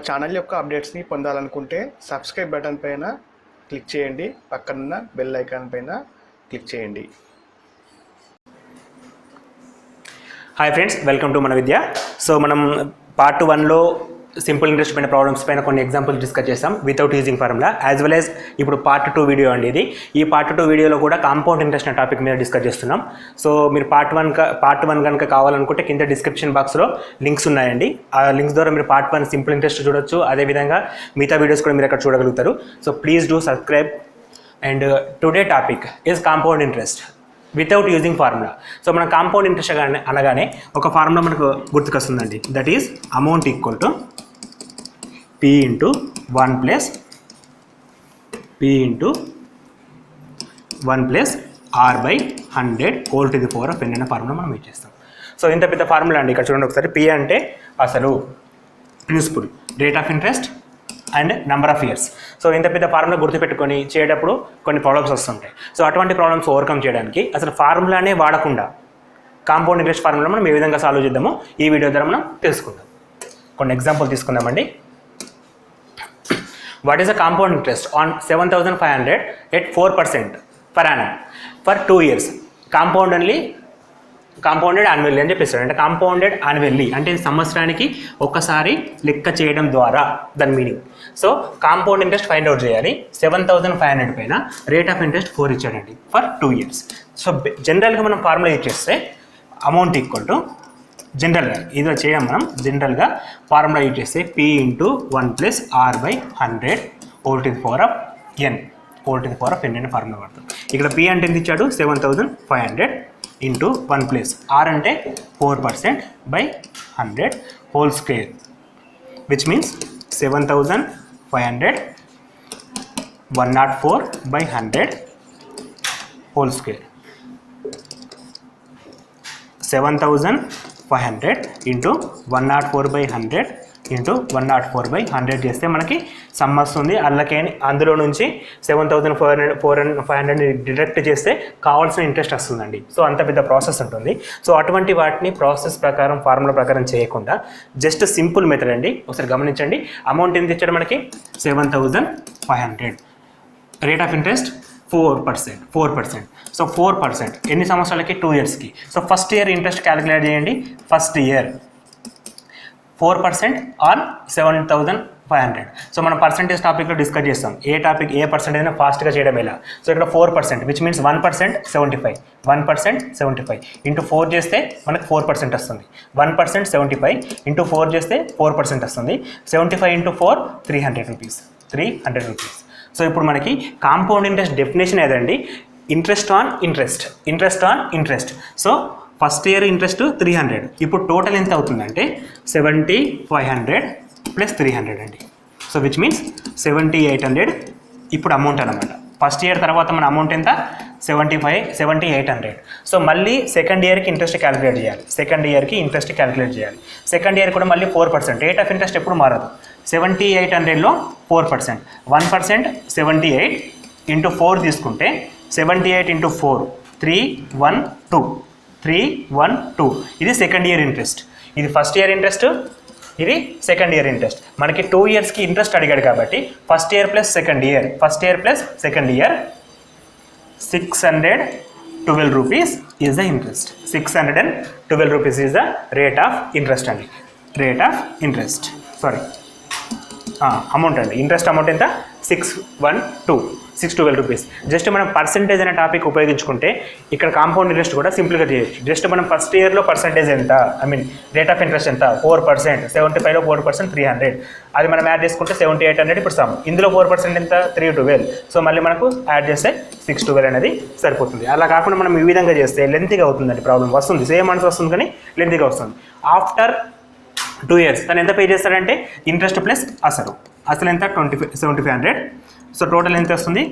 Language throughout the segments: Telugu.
ఛానల్ యొక్క అప్డేట్స్ని పొందాలనుకుంటే సబ్స్క్రైబ్ బటన్ పైన క్లిక్ చేయండి, పక్కనున్న బెల్ ఐకాన్ పైన క్లిక్ చేయండి. హాయ్ ఫ్రెండ్స్, వెల్కమ్ టు మన విద్య. సో మనం పార్ట్ 1లో సింపుల్ ఇంట్రెస్ట్ పైన ప్రాబ్లమ్స్ పైన కొన్ని ఎగ్జాంపుల్స్ డిస్కస్ చేస్తాం without using formula, as well as ఇప్పుడు పార్ట్ 2 వీడియో అండి ఇది. ఈ పార్ట్ 2 వీడియోలో కూడా కాంపౌండ్ ఇంట్రెస్ట్ అనే టాపిక్ మీద డిస్కస్ చేస్తున్నాం. సో మీరు పార్ట్ 1 కనుక కావాలనుకుంటే కింద డిస్క్రిప్షన్ బాక్స్లో లింక్స్ ఉన్నాయండి. ఆ లింక్స్ ద్వారా మీరు పార్ట్ 1 సింపుల్ ఇంట్రెస్ట్ చూడొచ్చు, అదేవిధంగా మిగతా వీడియోస్ కూడా మీరు అక్కడ చూడగలుగుతారు. So please do subscribe. And today topic is compound interest without using formula. So మన కాంపౌండ్ ఇంట్రెస్ట్ అనగానే ఒక ఫార్ములా మనకు గుర్తుకొస్తుందండి. That is amount equal to P into 1 plus P into 1 plus R by 100 whole to the power of n అనే ఫార్ములా మనం యూజ్ చేస్తాం. సో ఇంత పెద్ద ఫార్ములా అండి. ఇక్కడ చూడండి ఒకసారి. P అంటే అసలు, principal, rate of interest and number of years. So ఇంత పెద్ద ఫార్ములా గుర్తుపెట్టుకొని చేయటప్పుడు కొన్ని ప్రాబ్లమ్స్ వస్తుంటాయి. సో అటువంటి ప్రాబ్లమ్స్ ఓవర్కమ్ చేయడానికి అసలు ఫార్ములానే వాడకుండా కాంపౌండ్ ఇంట్రెస్ట్ ఫార్ములా మనం ఏ విధంగా సాల్వ్ చేద్దామో ఈ వీడియో ద్వారా మనం తెలుసుకుందాం. కొన్ని ఎగ్జాంపుల్ తీసుకుందామండి. What is the compound interest on 7,500 at 4% per annum for 2 years? Compounded annually అని చెప్పేస్తాడు. అంటే కాంపౌండెడ్ యాన్యువల్లీ అంటే సంవత్సరానికి ఒక్కసారి లెక్క చేయడం ద్వారా దాని meaning. So compound interest find out చేయాలి. 7,500 పైన రేట్ ఆఫ్ ఇంట్రెస్ట్ 4 ఇచ్చాడండి ఫర్ 2 years. సో జనరల్గా మనం ఫార్ములా యూజ్ చేస్తే అమౌంట్ ఈక్వల్ టు, జనరల్గా ఇది చేయడం మనం జనరల్గా ఫార్ములా యూజ్ చేస్తే P into 1 plus R by 100 whole to the power of n అనే ఫార్ములా వాడతాం. ఇక్కడ P అంటే ఎంత ఇచ్చాడు? 7,500 ఇంటూ 1 ప్లస్ R అంటే 4% by 100 whole square, which means 7,500 104 by 100 whole square. 7,500 into 104 by 100 into 104 by 100 చేస్తే మనకి సమ్ వస్తుంది. అందులో నుంచి 7,500 డిడక్ట్ చేస్తే కావాల్సిన ఇంట్రెస్ట్ వస్తుందండి. సో అంత పెద్ద ప్రాసెస్ ఉంటుంది. సో అటువంటి వాటిని ప్రాసెస్ ప్రకారం ఫార్ములా ప్రకారం చేయకుండా జస్ట్ సింపుల్ మెథడ్ అండి. ఒకసారి గమనించండి. అమౌంట్ ఎంత ఇచ్చాడు మనకి? 7,500. Rate of interest 4%. సో 4% ఎన్ని సంవత్సరాలకి? 2 yearsకి. So first year interest calculate చేయండి. First year 4% on 7,500. సో మనం పర్సెంటేజ్ టాపిక్లో డిస్కస్ చేస్తాం. ఏ పర్సెంటేజ్ అయినా ఫాస్ట్గా చేయడం ఎలా. సో ఇక్కడ 4%, విచ్ మీన్స్ 1% 75 ఇంటూ 4 చేస్తే మనకు 4% వస్తుంది. 1% 75 ఇంటూ 4 చేస్తే 4% వస్తుంది. 75 ఇంటూ 4 300 రూపీస్. సో ఇప్పుడు మనకి కాంపౌండ్ ఇంట్రెస్ట్ డెఫినేషన్ ఏదండి? Interest on interest. So first year interest 300. ఇప్పుడు టోటల్ ఎంత అవుతుందంటే 7,500 ప్లస్ 300 అండి. సో విచ్ మీన్స్ 7,800 ఇప్పుడు అమౌంట్ అనమాట. ఫస్ట్ ఇయర్ తర్వాత మన అమౌంట్ ఎంత? 7,800. సో మళ్ళీ సెకండ్ ఇయర్కి ఇంట్రెస్ట్ క్యాలిక్యులేట్ చేయాలి. సెకండ్ ఇయర్ కూడా మళ్ళీ 4%. రేట్ ఆఫ్ ఇంట్రెస్ట్ ఎప్పుడు మారదు. 7,800లో 4%, 1% 78 ఇంటూ 4 తీసుకుంటే 78 ఇంటూ 4 312. ఇది సెకండ్ ఇయర్ ఇంట్రెస్ట్. ఇది ఫస్ట్ ఇయర్ ఇంట్రెస్ట్, ఇది సెకండ్ ఇయర్ ఇంట్రెస్ట్. మనకి 2 yearsకి ఇంట్రెస్ట్ అడిగాడు కాబట్టి first year plus second year 612 rupees is the interest. 612 rupees is the rate of interest అండి. అమౌంట్ అండి. ఇంట్రెస్ట్ అమౌంట్ ఎంత? 612 రూపీస్. జస్ట్ మనం పర్సెంటేజ్ అనే టాపిక్ ఉపయోగించుకుంటే ఇక్కడ కాంపౌండ్ ఇంట్రెస్ట్ కూడా సింపుల్గా చేయొచ్చు. జస్ట్ మనం ఫస్ట్ ఇయర్లో పర్సెంటేజ్ ఎంత, రేట్ ఆఫ్ ఇంట్రెస్ట్ ఎంత? 4%. 75లో 4% 300. అది మనం యాడ్ చేసుకుంటే 7,800. ఇప్పుడు సమ్ ఇందులో 4% ఎంత? 312. సో మళ్ళీ మనకు యాడ్ చేస్తే 612 అనేది సరిపోతుంది. అలా కాకుండా మనం ఈ విధంగా చేస్తే లెంతీగా అవుతుందండి. ప్రాబ్లం వస్తుంది, సేమ్ ఆన్సర్ వస్తుంది కానీ లెంతీగా వస్తుంది. ఆఫ్టర్ 2 years తను ఎంత పే చేస్తాడంటే ఇంట్రెస్ట్ ప్లస్ అసలు ఎంత? 7,500. సో టోటల్ ఎంత వస్తుంది?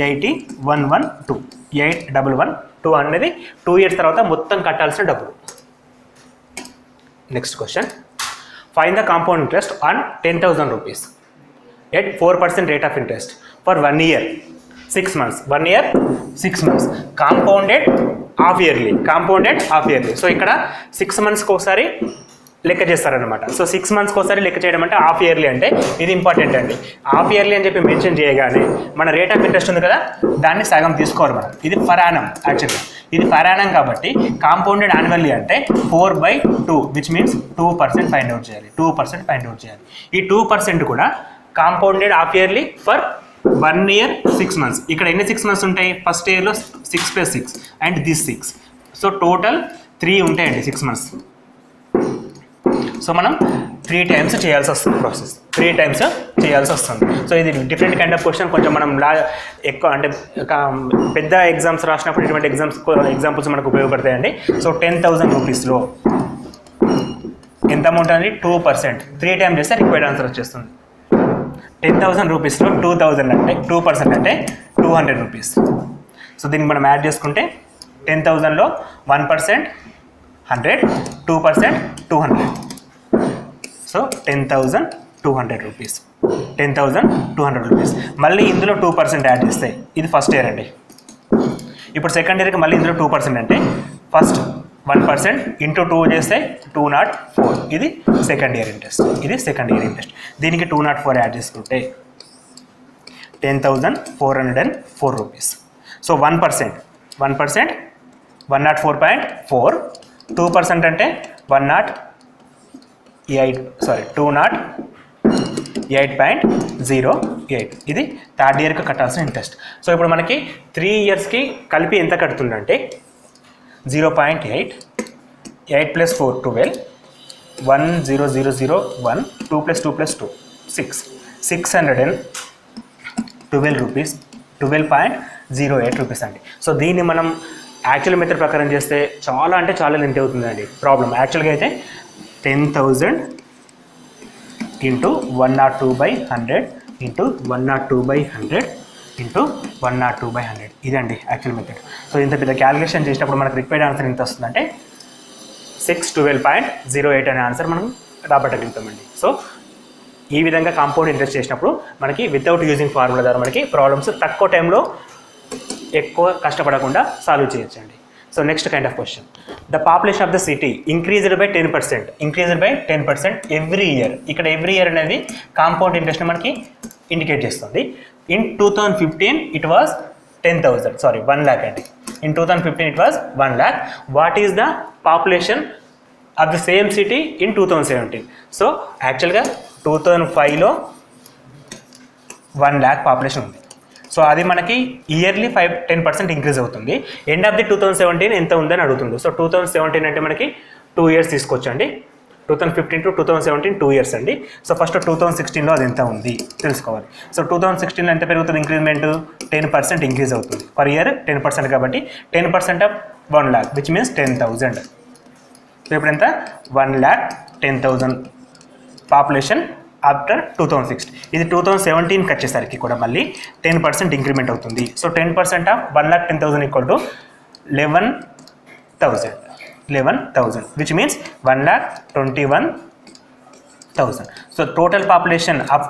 8,112 అనేది 2 years తర్వాత మొత్తం కట్టాల్సిన డబ్బులు. Next question. Find the compound interest on 10,000 rupees at 4% rate of interest for 1 year 6 months. 1 year 6 months. Compounded half yearly. So ఇక్కడ 6 monthsకి ఒకసారి లెక్క చేస్తారనమాట. సో 6 monthsకి ఒకసారి లెక్క చేయడం అంటే హాఫ్ ఇయర్లీ అంటే ఇది ఇంపార్టెంట్ అండి. హాఫ్ ఇయర్లీ అని చెప్పి మెన్షన్ చేయగానే మన రేట్ ఆఫ్ ఇంట్రెస్ట్ ఉంది కదా దాన్ని సగం తీసుకోవాలి మనం. ఇది ఫర్ యానం యాక్చువల్గా, ఇది ఫర్ యానం కాబట్టి కాంపౌండెడ్ యాన్యువల్లీ అంటే 4/2 విచ్ మీన్స్ 2% ఫైండ్ అవుట్ చేయాలి. 2% ఫైండ్ అవుట్ చేయాలి. ఈ 2% కూడా compounded half yearly for 1 year 6 months. ఇక్కడ ఎన్ని 6 months ఉంటాయి? ఫస్ట్ ఇయర్లో 6 + 6 అండ్ దిస్ 6. సో టోటల్ 3 ఉంటాయండి 6 months. సో మనం 3 times చేయాల్సి వస్తుంది ప్రాసెస్. 3 times చేయాల్సి వస్తుంది. సో ఇది డిఫరెంట్ కైండ్ ఆఫ్ క్వశ్చన్. కొంచెం మనం ఎక్కువ అంటే పెద్ద ఎగ్జామ్స్ రాసినప్పుడు ఇటువంటి ఎగ్జాంపుల్స్ మనకు ఉపయోగపడతాయండి. సో 10,000 రూపీస్లో ఎంత అమౌంట్ అండి? 2%. 3 times చేస్తే రిక్వైర్డ్ ఆన్సర్ వచ్చేస్తుంది. 10,000 రూపీస్లో 2,000 అంటే 2% అంటే 200 రూపీస్. సో దీనికి మనం యాడ్ చేసుకుంటే 10,000లో 1% 100, 2% 200. So 10,200 rupees. 10,200 రూపీస్. మళ్ళీ ఇందులో 2% యాడ్ చేస్తే ఇది ఫస్ట్ ఇయర్ అండి. ఇప్పుడు సెకండ్ ఇయర్కి మళ్ళీ ఇందులో 2% అంటే ఫస్ట్ 1% ఇంటూ 2 చేస్తే 204. ఇది సెకండ్ ఇయర్ ఇంట్రెస్ట్. ఇది సెకండ్ ఇయర్ ఇంట్రెస్ట్. దీనికి 204 యాడ్ చేసుకుంటే 10,404 రూపీస్. సో 1% 104.4. 2% అంటే 208.08. ఇది థర్డ్ ఇయర్కి కట్టాల్సిన ఇంట్రెస్ట్. సో ఇప్పుడు మనకి 3 yearsకి కలిపి ఎంత కడుతుందంటే 0.8, 8 + 4 12, 10001, 2 + 2 + 2 6, 612 రూపీస్, 12.08 రూపీస్ అండి. సో దీన్ని మనం యాక్చువల్ మెథడ్ ప్రకారం చేస్తే చాలా అంటే చాలా లెంత్ అవుతుందండి ప్రాబ్లం. యాక్చువల్గా అయితే 10,000 ఇంటూ 102/100 ఇంటూ 102/100 ఇంటూ 102/100 ఇదండి యాక్చువల్ మెథడ్. సో ఇంత పెద్ద క్యాలిక్యులేషన్ చేసినప్పుడు మనకు రిక్వైర్డ్ ఆన్సర్ ఎంత వస్తుందంటే 612.08 అనే ఆన్సర్ మనం రాబట్టగలుగుతామండి. సో ఈ విధంగా కాంపౌండ్ ఇంట్రెస్ట్ చేసినప్పుడు మనకి వితౌట్ యూజింగ్ ఫార్ములా ద్వారా మనకి ప్రాబ్లమ్స్ తక్కువ టైంలో ఎక్కువ కష్టపడకుండా సాల్వ్ చేయొచ్చండి. So next kind of question. The population of the city increased by 10% every year. ఇక్కడ ఎవ్రీ ఇయర్ అనేది కాంపౌండ్ ఇంట్రెస్ట్ మనకి ఇండికేట్ చేస్తుంది. In 2015 it was 10,000, sorry 1 lakh అండి. In 2015 it was 1 lakh. What is the population of the same city in 2017? So యాక్చువల్గా 2005లో 1 lakh పాపులేషన్ ఉంది. సో అది మనకి ఇయర్లీ 10% ఇంక్రీజ్ అవుతుంది. ఎండ్ ఆఫ్ ది 2017 ఎంత ఉందని అడుగుతుంది. సో 2017 అంటే మనకి 2 years తీసుకోవచ్చండి. 2015 to 2017 2 years అండి. సో ఫస్ట్ 2016లో అది ఎంత ఉంది తెలుసుకోవాలి. సో 2016లో ఎంత పెరుగుతుంది ఇంక్రీజ్మెంట్? 10% ఇంక్రీజ్ అవుతుంది. పర్ ఇయర్ 10% కాబట్టి 10% of 1 lakh which means 10,000. So ఇప్పుడు ఎంత? 1,10,000 పాపులేషన్ ఆఫ్టర్ 2016. ఇది 2017కి వచ్చేసరికి కూడా మళ్ళీ 10% ఇంక్రిమెంట్ అవుతుంది. So 10% of 1,10,000 equal to 11,000 which means 1,21,000. So total population of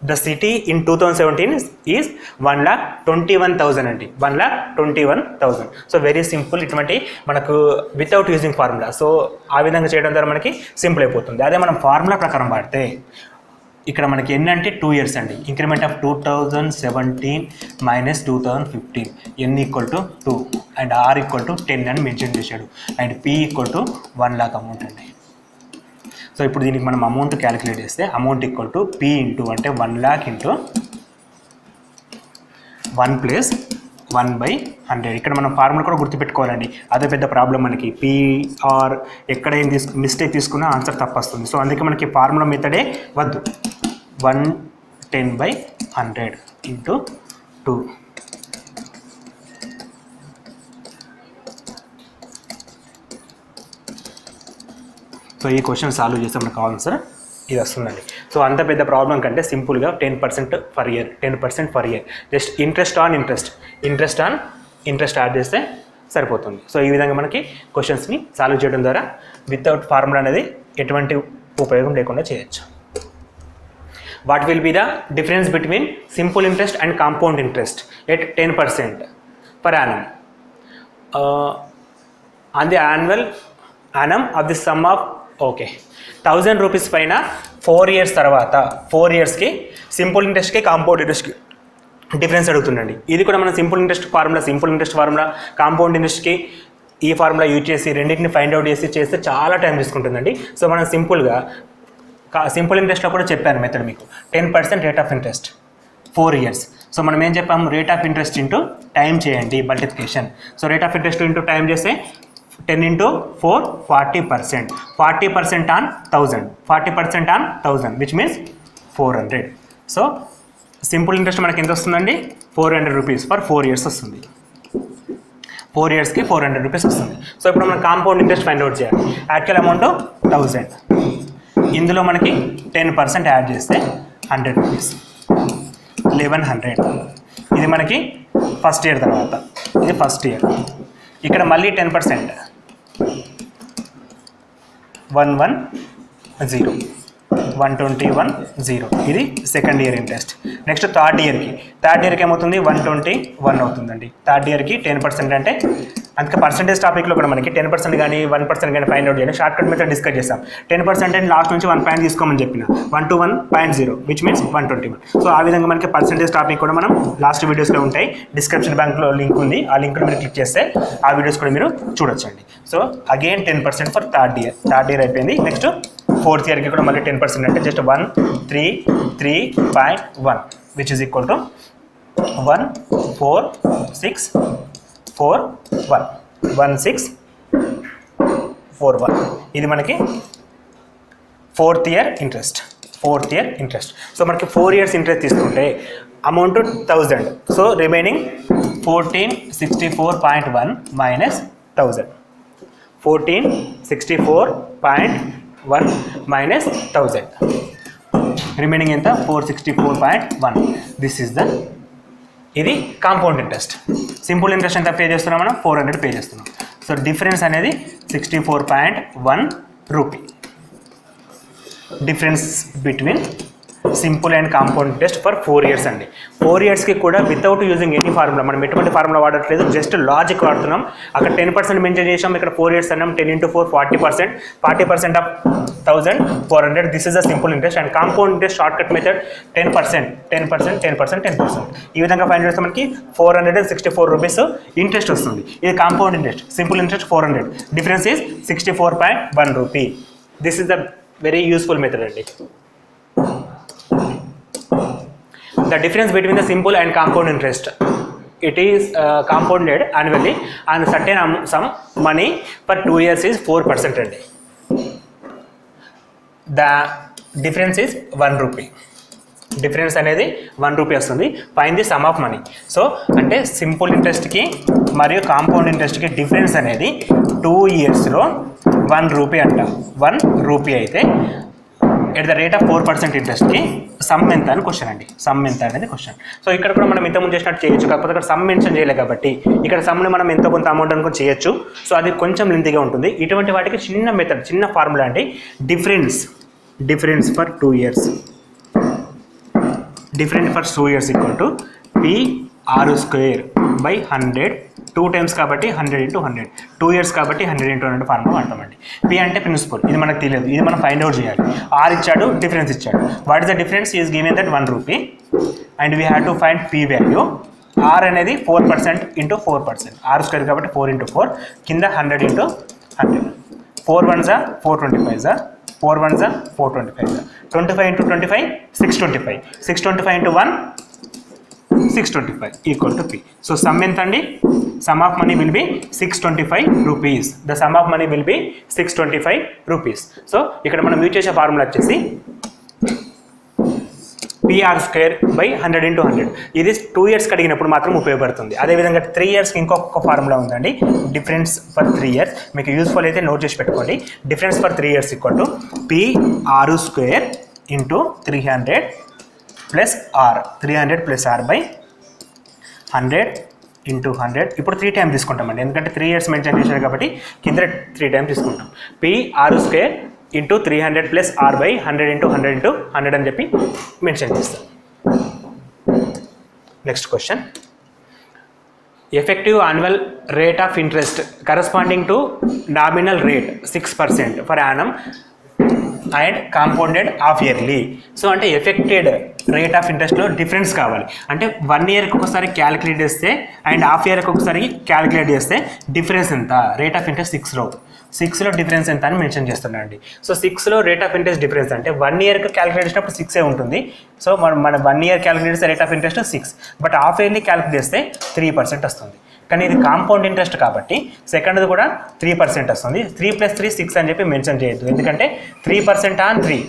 the city in 2017 is 1,21,000 అండి. 1,21,000. So very simple. ఇటువంటి మనకు వితౌట్ యూజింగ్ ఫార్ములా. సో ఆ విధంగా చేయడం ద్వారా మనకి సింపుల్ అయిపోతుంది. అదే మనం ఫార్ములా ప్రకారం వాడితే ఇక్కడ మనకి ఎన్ని అంటే 2 years అండి. Increment of 2017 minus 2015 n equal to 2 and r equal to 10 అని మెన్షన్ చేశాడు. And p equal to 1 lakh amount అండి. సో ఇప్పుడు దీనికి మనం అమౌంట్ క్యాలిక్యులేట్ చేస్తే amount equal to p into అంటే 1 lakh ఇంటూ 1 + 1/100. ఇక్కడ మనం ఫార్ములా కూడా గుర్తుపెట్టుకోవాలండి. అదే పెద్ద ప్రాబ్లం మనకి. PR ఎక్కడ ఏం మిస్టేక్ తీసుకున్నా ఆన్సర్ తప్పు వస్తుంది. సో అందుకే మనకి ఫార్ములా మెథడే వద్దు. 110/100 ఇంటూ 2. సో ఈ క్వశ్చన్ సాల్వ్ చేస్తే మనకు ఆన్సర్ ఇది వస్తుందండి. సో అంత పెద్ద ప్రాబ్లం కంటే సింపుల్గా 10% for year, 10% for year. Just interest on interest add చేస్తే సరిపోతుంది. సో ఈ విధంగా మనకి క్వశ్చన్స్ని సాల్వ్ చేయడం ద్వారా వితౌట్ ఫార్ములా అనేది ఎటువంటి ఉపయోగం లేకుండా చేయొచ్చు. What will be the difference between simple interest and compound interest at 10% per annum on the annum of the sum of 1000 rupees పైన 4 ఇయర్స్ తర్వాత 4 ఇయర్స్కి సింపుల్ ఇంట్రెస్ట్కి కాంపౌండ్ ఇంట్రెస్ట్కి డిఫరెన్స్ అడుగుతుందండి. ఇది కూడా మనం సింపుల్ ఇంట్రెస్ట్ ఫార్ములా కాంపౌండ్ ఇంట్రెస్ట్కి ఈ ఫార్ములా యూజ్ చేసి రెండింటిని ఫైండ్ అవుట్ చేస్తే చాలా టైం తీసుకుంటుందండి. సో మనం సింపుల్ ఇంట్రెస్ట్లో కూడా చెప్పాను మెథడ్ మీకు 10% rate of interest 4 years. So మనం ఏం చెప్పాము, rate of interest into time చేయండి multiplication. So rate of interest into time చేస్తే 10 into 4 40%. 40% on 1000. 40% on 1000 which means 400. So simple interest మనకి ఎంత వస్తుందండి, 400 రూపీస్ ఫర్ 4 ఇయర్స్ వస్తుంది. 4 ఇయర్స్కి 400 రూపీస్ వస్తుంది. సో ఇప్పుడు మనం కాంపౌండ్ ఇంట్రెస్ట్ ఫైండ్ అవుట్ చేయాలి. యాక్చువల్ అమౌంట్ 1000, ఇందులో మనకి 10% యాడ్ చేస్తే 100 రూపీస్ 1100. ఇది మనకి ఫస్ట్ ఇయర్ తర్వాత, ఇది ఫస్ట్ ఇయర్. ఇక్కడ మళ్ళీ 10% 110 121 ఇది second year interest. Next third ఇయర్కి ఏమవుతుంది 121 అవుతుందండి. థర్డ్ ఇయర్కి 10% అంటే అందుకే పర్సెంటేజ్ టాపిక్లో కూడా మనకి 10% కానీ 1% కానీ ఫైండ్ అవుట్ చేయాలి. షార్ట్ కట్ మెథడ్ డిస్కస్ చేస్తాం. 10% అంటే లాస్ట్ నుంచి 1 పాయింట్ తీసుకోమని చెప్పిన 121.0 విచ్ మీన్స్ 121. సో ఆ విధంగా మనకి పర్సెంటేజ్ టాపిక్ కూడా మనం లాస్ట్ వీడియోస్లో ఉంటాయి. డిస్క్రిప్షన్ బ్యాంక్లో లింక్ ఉంది, ఆ లింక్ని మీరు క్లిక్ చేస్తే ఆ వీడియోస్ కూడా మీరు చూడొచ్చండి. So again 10% for third year అయిపోయింది. నెక్స్ట్ ఫోర్త్ ఇయర్కి కూడా మళ్ళీ 10% అంటే just 133.1 which is equal to 1641. ఇది మనకి ఫోర్త్ ఇయర్ ఇంట్రెస్ట్. సో మనకి 4 ఇయర్స్ ఇంట్రెస్ట్ తీసుకుంటే amount 1000. So remaining 1464.1 minus 1000. 1464.1 minus 1000. Remaining ఎంత 464.1. దిస్ ఈజ్ ద ఇది కాంపౌండ్ ఇంట్రెస్ట్. సింపుల్ ఇంట్రెస్ట్ ఎంత పే చేస్తున్నాం మనం, 400 పే చేస్తున్నాం. సో డిఫరెన్స్ అనేది 64.1 rupee. Difference between simple and compound interest for 4 years అండి. 4 ఇయర్స్కి కూడా వితౌట్ యూజింగ్ ఎనీ ఫార్ములా, మనం ఎటువంటి ఫార్ములా వాడట్లేదు, జస్ట్ లాజిక్ వాడుతున్నాం. అక్కడ 10% మెన్షన్ చేసాం, ఇక్కడ 4 ఇయర్స్ అన్నాం. 10 into 4 40%. 40% of 1000 400. This is the simple interest. And compound interest short cut method 10%. ఈ విధంగా ఫైండ్ చేస్తే మనకి 464 రూపీస్ ఇంట్రెస్ట్ వస్తుంది. ఇది compound interest. Simple interest 400. Difference is 64.1 rupee. This is the very useful method అండి. The difference between the simple and compound interest, it is compounded annually and certain some money for 2 years is 4% అండి. The difference is 1 rupee. Difference అనేది 1 రూపీ వస్తుంది. Find the some of money. So అంటే సింపుల్ ఇంట్రెస్ట్కి మరియు కాంపౌండ్ ఇంట్రెస్ట్కి డిఫరెన్స్ అనేది 2 ఇయర్స్లో 1 రూపీ అంట. 1 రూపీ అయితే ఎట్ ద రేట్ ఆఫ్ 4% ఇంట్రెస్ట్కి సమ్ ఎంత అని క్వశ్చన్ అండి. సమ్ ఎంత అనేది క్వశ్చన్. సో ఇక్కడ కూడా మనం ఇంతకుముందు చేసినట్టు చేయొచ్చు, కాకపోతే ఇక్కడ సమ్ మెన్షన్ చేయలేదు కాబట్టి ఇక్కడ సమ్ని మనం ఎంతో కొంత అమౌంట్ అనుకుని చేయొచ్చు. సో అది కొంచెం లెంతీగా ఉంటుంది. ఇటువంటి వాటికి చిన్న మెథడ్, చిన్న ఫార్ములా అండి. Difference for 2 years. Difference for 2 years equal to PR² by 100. 2 times కాబట్టి 100 into 100. 2 ఇయర్స్ కాబట్టి 100 into 100 ఫార్ములా వాడతామండి. P అంటే ప్రిన్సిపల్, ఇది మనకు తెలియదు, ఇది మనం ఫైండ్ అవుట్ చేయాలి. R ఇచ్చాడు, డిఫరెన్స్ ఇచ్చాడు. What is the difference? Is given that 1 rupee and we have to find P value. R అనేది 4% into 4%. R² కాబట్టి 4 into 4. కింద 100 into 100. 4 1s are 425s are 4 1s are 425s are 25 into 25 625. 625 into 1 625 equal to P. So sum ఎంత అండి? Sum of money will be 625 rupees. The sum of money will be 625 rupees. So ఇక్కడ మనం యూజ్ చేసే ఫార్ములా వచ్చేసి PR² బై 100 into 100. ఇది 2 ఇయర్స్కి అడిగినప్పుడు మాత్రం ఉపయోగపడుతుంది. అదేవిధంగా 3 ఇయర్స్కి ఇంకొక ఫార్ములా ఉందండి. డిఫరెన్స్ ఫర్ 3 ఇయర్స్ మీకు యూస్ఫుల్ అయితే నోట్ చేసి పెట్టుకోండి. Difference for 3 years equal to PR² into 300 plus R. 300 plus R by 100 into 100. ఇప్పుడు 3 టైమ్స్ తీసుకుంటామండి, ఎందుకంటే 3 ఇయర్స్ మెన్షన్ చేశారు కాబట్టి కింద 3 టైమ్స్ తీసుకుంటాం. PR² into 300 plus R by 100 into 100 into 100 అని చెప్పి మెన్షన్ చేస్తాం. Next question. Effective annual rate of interest corresponding to nominal rate 6% for Yanam and compounded half yearly. So అంటే ఎఫెక్టెడ్ రేట్ ఆఫ్ ఇంట్రెస్ట్లో డిఫరెన్స్ కావాలి. అంటే 1 ఇయర్కి ఒకసారి క్యాలిక్యులేట్ చేస్తే అండ్ హాఫ్ ఇయర్కి ఒకసారి క్యాలిక్యులేట్ చేస్తే డిఫరెన్స్ ఎంత, రేట్ ఆఫ్ ఇంట్రెస్ట్ 6లో డిఫరెన్స్ ఎంత అని మెన్షన్ చేస్తున్నాను అండి. సో 6లో రేట్ ఆఫ్ ఇంట్రెస్ట్ డిఫరెన్స్ అంటే 1 ఇయర్కి క్యాలిక్యులేట్ చేసినప్పుడు 6 ఉంటుంది. సో మన 1 ఇయర్ క్యాలిక్యులేట్ చేస్తే rate of interest 6, but half yearly calculate చేస్తే 3% వస్తుంది. కానీ ఇది కాంపౌండ్ ఇంట్రెస్ట్ కాబట్టి సెకండ్ది కూడా 3% వస్తుంది. 3 + 3 6 అని చెప్పి మెన్షన్ చేయొద్దు, ఎందుకంటే 3% on 3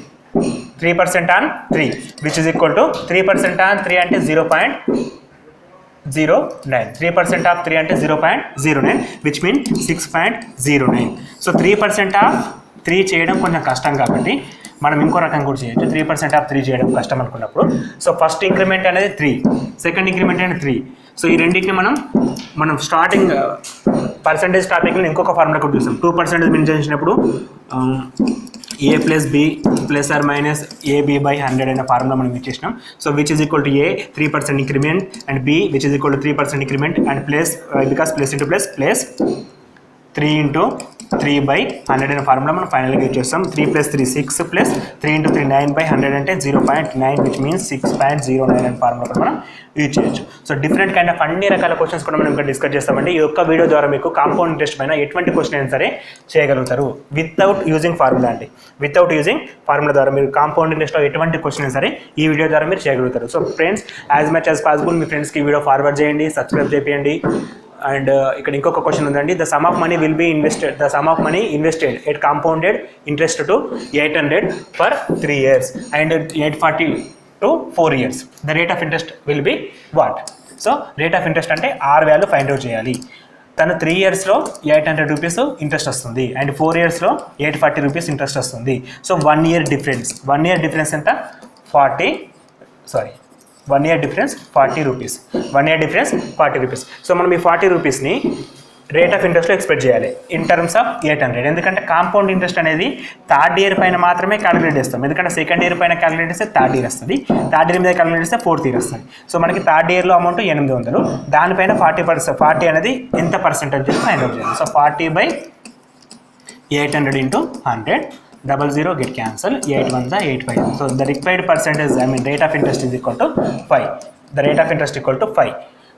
which is equal to 3% on 3 అంటే 0.09. 3% ఆఫ్ 3 అంటే 0.09 విచ్ మీన్ 6.09. సో 3% ఆఫ్ 3 చేయడం కొంచెం కష్టం కాబట్టి మనం ఇంకో రకం కూడా చేయొచ్చు. 3% ఆఫ్ 3 చేయడం కష్టం అనుకున్నప్పుడు సో ఫస్ట్ ఇంక్రిమెంట్ అనేది 3, సెకండ్ ఇంక్రిమెంట్ అనేది 3. సో ఈ రెండింటిని మనం స్టార్టింగ్ పర్సంటేజ్ టాపిక్లో ఇంకొక ఫార్ములా కూడా చూస్తాం. 2% మెన్షన్ చేసినప్పుడు a + b ± ab/100 అనే ఫార్ములా మనం ఇచ్చేసినాం. So which is equal to a 3% increment and b which is equal to 3% increment and plus because plus into plus 3 × 3/100 అనే ఫార్ములా మనం ఫైనల్గా యూజ్ చేస్తాం. 3 + 3 6 ప్లస్ 3 × 3 9/100 అంటే 0.9 విచ్ మీన్స్ 6.09 అనే ఫార్ములా కూడా మనం యూజ్ చేయొచ్చు. సో డిఫరెంట్ కైండ్ ఆఫ్ అన్ని రకాల క్వశ్చన్స్ కూడా మనం ఇంకా డిస్కస్ చేస్తామండి. ఈ యొక్క వీడియో ద్వారా మీకు కాంపౌండ్ ఇంట్రెస్ట్ పైన ఎటువంటి క్వశ్చన్ అయినా సరే చేయగలుగుతారు వితౌట్ యూజింగ్ ఫార్ములా అండి. వితౌట్ యూజింగ్ ఫార్ములా ద్వారా మీరు కాంపౌండ్ ఇంట్రెస్ట్లో ఎటువంటి క్వశ్చన్ అయినా సరే ఈ వీడియో ద్వారా మీరు చేయగలుగుతారు. So friends, as much as possible మీ ఫ్రెండ్స్కి ఈ వీడియో ఫార్వర్డ్ చేయండి, సబ్స్క్రైబ్ చేయండి. అండ్ ఇక్కడ ఇంకొక క్వశ్చన్ ఉందండి. The sum of money invested at compounded interest to 800 for 3 years and 840 to 4 years. The rate of interest will be what? So rate of interest అంటే ఆర్ వాల్యూ ఫైండ్ అవుట్ చేయాలి. తను 3 yearsలో 800 రూపీస్ ఇంట్రెస్ట్ వస్తుంది అండ్ 4 yearsలో 840 రూపీస్ ఇంట్రెస్ట్ వస్తుంది. సో 1 year డిఫరెన్స్ ఎంత? 1 year difference 40 rupees. 1 year difference 40 rupees. So మనం ఈ 40 రూపీస్ని రేట్ ఆఫ్ ఇంట్రెస్ట్లో ఎక్స్పెక్ట్ చేయాలి ఇన్ టర్మ్స్ ఆఫ్ 800. ఎందుకంటే కాంపౌండ్ ఇంట్రెస్ట్ అనేది 3rd year పైన మాత్రమే క్యాలిక్యులేట్ చేస్తాం. ఎందుకంటే 2nd year పైన క్యాలిక్యులేట్ చేస్తే 3rd year వస్తుంది, 3rd year మీద క్యాలిక్యులేట్ చేస్తే 4th year వస్తుంది. సో మనకి 3rd yearలో అమౌంట్ 800, దానిపైన 40 అనేది ఎంత పర్సెంటేజ్ ఫైండ్ అవుట్ చేయాలి. So 40/800 × 100 00 get cancel 8 1s are 8 5. So the required percentage, rate of interest is equal to 5. The rate of interest equal to 5.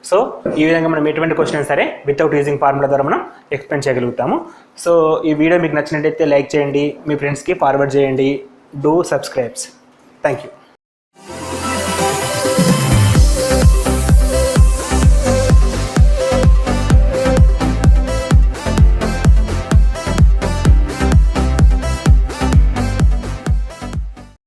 So ఈ విధంగా మనం ఎటువంటి క్వశ్చన్ అయినా సరే వితౌట్ యూజింగ్ ఫార్ములా ద్వారా మనం ఎక్స్ప్లెయిన్ చేయగలుగుతాము. సో ఈ వీడియో మీకు నచ్చినట్టయితే లైక్ చేయండి, మీ ఫ్రెండ్స్కి ఫార్వర్డ్ చేయండి, డూ సబ్స్క్రైబ్స్. Thank you.